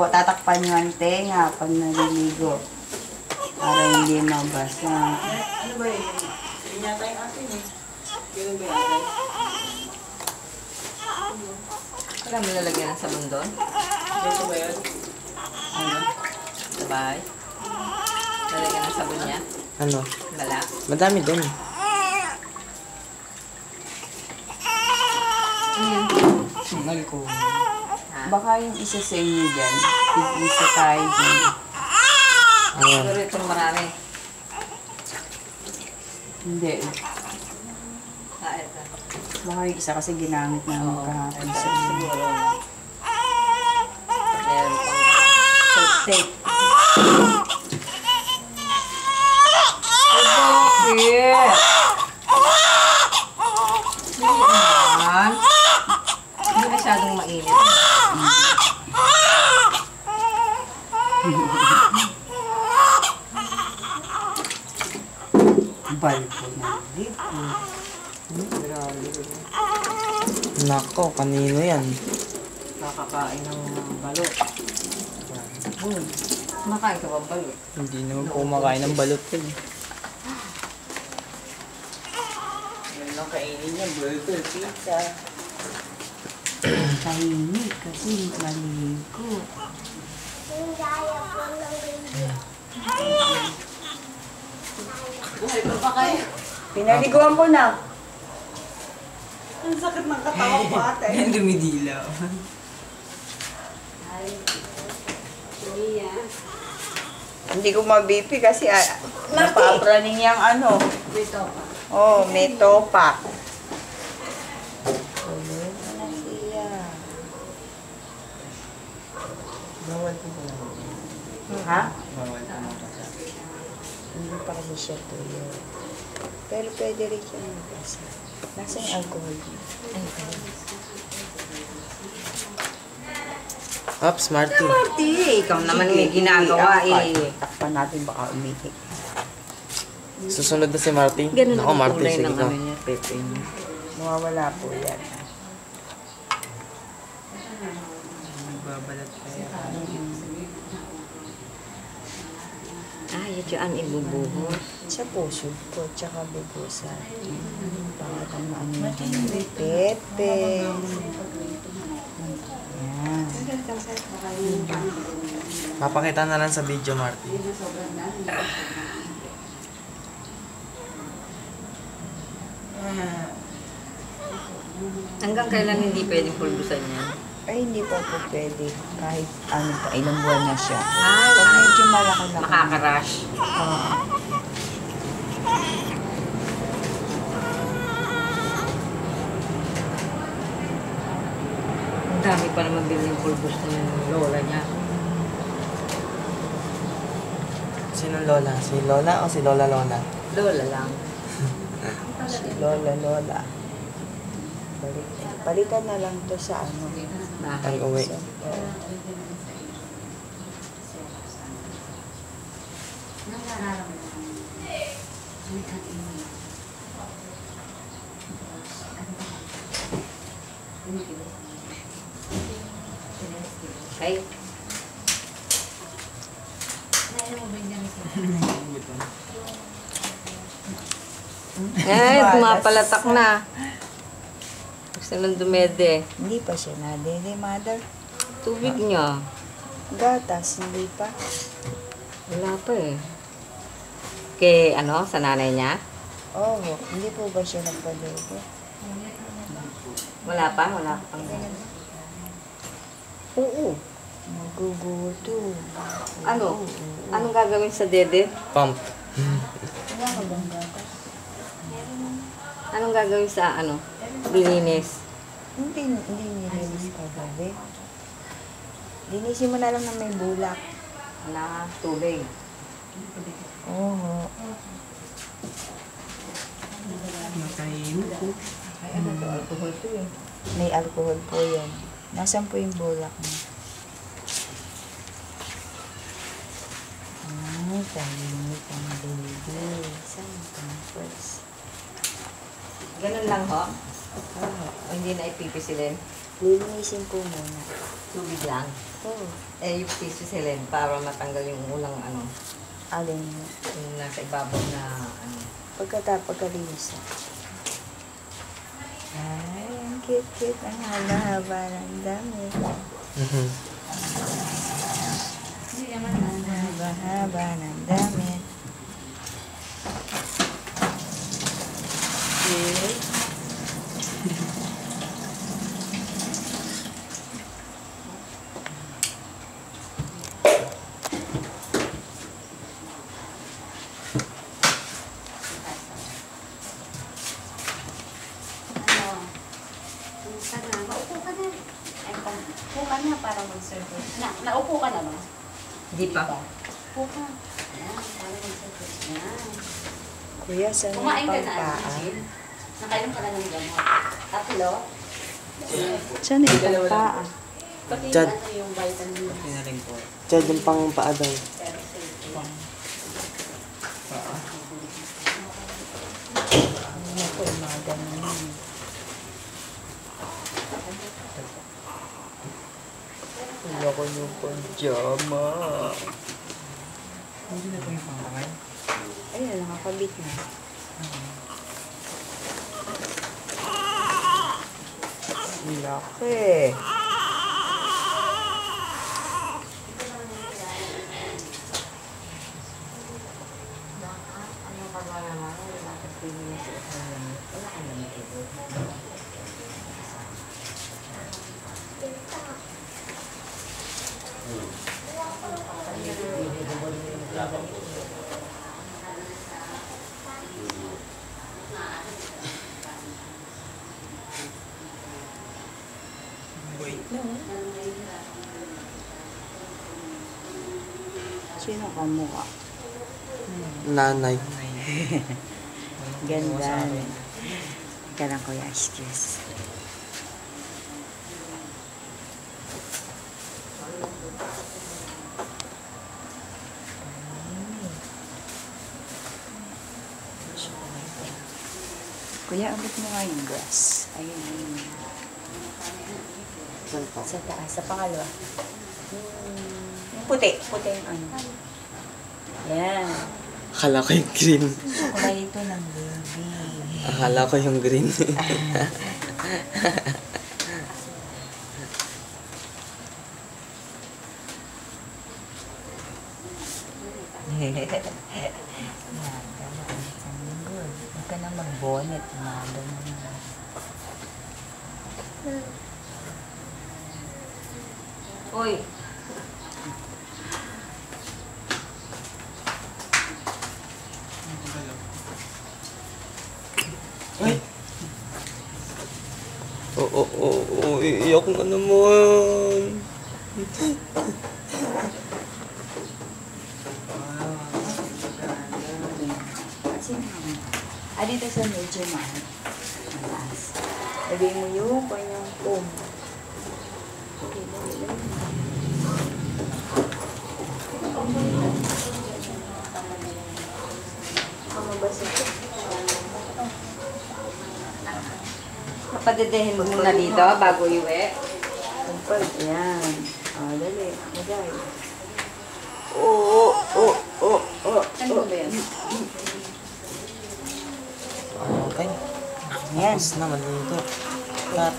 tatakpan nyo ang tenga pag naliligo. Para hindi mabasa. Ano ba yun? Yun yata yung atin eh. Ganun ba yata? Wala mo lalagyan ng sabon doon? Ganito ba yun? Ano? Sa bahay? Lalagyan ng sabon niya? Ano? Wala. Madami din. Singal ko. Ha? Baka yung isa sa inyo dyan. Isa tayo dyan. Ayan. Pero itong marami. Hindi. Ito. Baka yung isa kasi ginamit namin kahapon sa Siguro. Meron pang tape. Bakit? Hindi naman. Hindi masyadong mainit. balko na dito. Nako, kanino yan? Nakakain ng balot. Makain ka ba ng balot? Hindi naman po kumakain ng balot yun. Yan lang kainin niya, burger, pizza. Tahimik kasi maligo. Buhay pa ba kayo? Pinaliguan ko na. Ang sakit ng katawan ko ate. Yan dumidilaw. Hindi ko mabipi kasi napapraning yung ano. May topa. Oh, may topa. Tuloy mo na siya. Bawal po ba? Ha? Bawal po ba? Hindi pa kasi siya tuyo. Pero pwede rin siya magasa. Nasa yung alcohol? Ops, Marty. Marty, ikaw naman may ginagawa eh. Takpan natin baka umihi. Susunod na si Marty. Ganun Ako, ang Marty, kulay sige ng ka. ano niya, pepe niya. Mawawala po yan. Nagbabalat pa yan. Ah, yun dyan, ibubuhos. Sa puso ko, tsaka bubusan. Para ano yung pepe. Yan. Papakita na lang sa video, Marty. Hanggang kailan hindi pwedeng pulbusan yan? Ay, hindi pa po pwede. Kahit ano pa, ilang buwan na siya. Ay, Pag medyo malaki-laki. makakarash. Ang dami pa naman bilang pulbos ng lola niya. Sinong lola? Si Lola o si Lola Lola? Lola lang. Si Lola. Palitan na lang to sa ano. Bahay. Pag-uwi. So, Okay? Ay, pumapalatak na. Gusto nang dumede. hindi pa siya nadede, mother. Tubig niya. Gatas, hindi pa. Wala pa eh. Kay ano, sa nanay niya? Oo, hindi po ba siya nagpadede? Wala pa? Wala pa pang Oo. Maguguto. Ano? Anong gagawin sa dede? Pump. Wala ka bang gatas? Anong gagawin sa ano? Bilinis. Hindi nilinis ka gabi. Linisin mo na lang na may bulak. Na tubig. Oo. Matahimik po. Ay, ano to? Alcohol to eh. May alcohol po yan. Nasaan po yung bulak mo? Tahimik ang baby. Saan ka first? Ganun lang ho? Oo. O hindi na ipipisilin? Lilinisin ko muna. Tubig lang. Oo. Eh, yung piso silin para matanggal yung ulang ano, Alin yung nasa ibabaw na ano. pagkalinis na. Ay, ang cute-cute. Ang haba ng damit. Mhm. Ang haba ng damit. Okay. Kumusta na? Maupo ka na. Ay, upo ka na para mag-serve. Naupo ka na ba? Hindi pa. Upo ka. Ayan, para mag-serve. Ayan. Kuya, saan yung Kumain ka na, pampaan? Jill? Nakainom ka na ng gamot. Tatlo? Saan yung pampaan? Pati Chad. ano yung vitamin. Yun na rin po. Chad, yung pang paa daw. Pero safe. Ano po, mga ganun. Wala ko yung pajama. Hindi na po yung pangkamay. Ayun, nakakabit na. Laki. Ano ka ba naman? Wala ka pili na sa wala ka naman ito. Sino ka mukha? Nanay. Ganda. Ka lang kuya, excuse. Kuya, abot mo nga yung glass. Ayun, ayun. Saan pa? Sa taas, sa pangalawa. Yung puti. Puti yung ano. Yan. Akala ko yung green. Kulay ito ng baby. Akala ko yung green. Yan, tama. Ang good. Huwag ka na mag-bonnet. Malo mo na. Uy! Ay! Oo, iiyak na naman. Kasi naman. Dito sa medyo mahal. Mataas. Lagay mo yung kanyang foam. Okay, lagay. Kamabasa ko. Papadedehin mo muna dito bago iuwi. Kumpag, yan. Dali. Magay. Ano ba yan? Okay. Yan. Tapos naman dito. Cut.